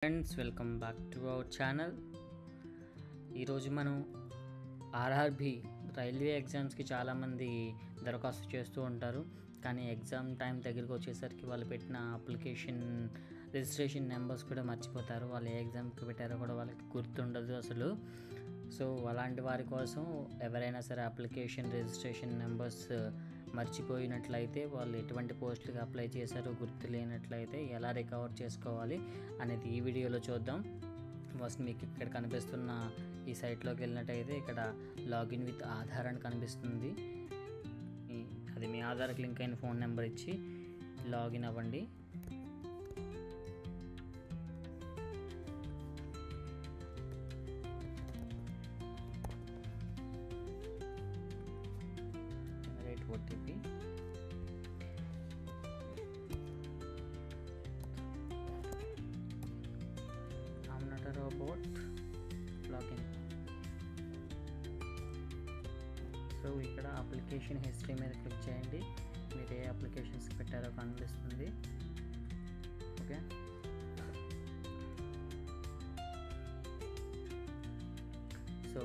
Friends, welcome back to our channel. ఈరోజు మనం RRB railway ఎగ్జామ్స్కి చాలామంది దరఖాస్తు చేస్తూ ఉంటారు. కానీ ఎగ్జామ్ టైం దగ్గరికి వచ్చేసరికి వాళ్ళు పెట్టిన అప్లికేషన్ రిజిస్ట్రేషన్ నెంబర్స్ కూడా మర్చిపోతారు. వాళ్ళు ఏ ఎగ్జామ్కి పెట్టారో కూడా వాళ్ళకి గుర్తుండదు అసలు. సో అలాంటి వారి కోసం ఎవరైనా సరే అప్లికేషన్ రిజిస్ట్రేషన్ నెంబర్స్ మర్చిపోయినట్లయితే, వాళ్ళు ఎటువంటి పోస్టులకు అప్లై చేశారో గుర్తు లేనట్లయితే ఎలా రికవర్ చేసుకోవాలి అనేది ఈ వీడియోలో చూద్దాం. ఫస్ట్ మీకు ఇక్కడ కనిపిస్తున్న ఈ సైట్లోకి వెళ్ళినట్టయితే ఇక్కడ లాగిన్ విత్ ఆధార్ అని కనిపిస్తుంది. అది మీ ఆధార్కి లింక్ అయిన ఫోన్ నెంబర్ ఇచ్చి లాగిన్ అవ్వండి. OTP. I'm not a robot. Login. So ఇక్కడ అప్లికేషన్ హిస్టరీ మీద క్లిక్ చేయండి. మీరు ఏ అప్లికేషన్స్ పెట్టారో కనిపిస్తుంది. ఓకే, సో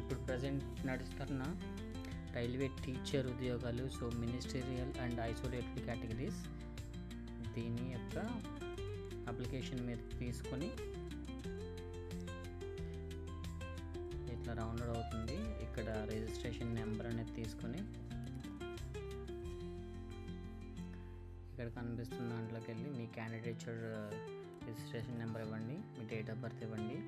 ఇప్పుడు ప్రజెంట్ నడుస్తున్న రైల్వే టీచర్ ఉద్యోగాలు, so ministerial and isolated categories, దీని యొక్క అప్లికేషన్ మీద తీసుకొని ఇట్లా డౌన్లోడ్ అవుతుంది. ఇక్కడ రిజిస్ట్రేషన్ నెంబర్ అనేది తీసుకొని ఇక్కడ కనిపిస్తున్న దాంట్లోకి వెళ్ళి మీ క్యాండిడేచర్ రిజిస్ట్రేషన్ నెంబర్ ఇవ్వండి, మీ డేట్ ఆఫ్ బర్త్ ఇవ్వండి.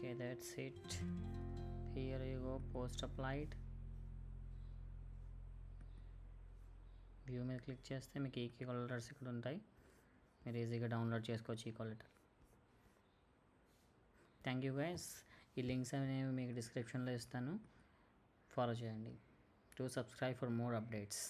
Okay, that's it. Here you go, post applied. View మీద క్లిక్ చేస్తే మీకు ఈ కాల్ లెటర్స్ ఇక్కడ ఉంటాయి. మీరు ఈజీగా డౌన్లోడ్ చేసుకోవచ్చు ఈ call letter. Thank you guys. ఈ లింక్స్ అనేవి మీకు డిస్క్రిప్షన్లో ఇస్తాను, ఫాలో చేయండి. To subscribe for more updates.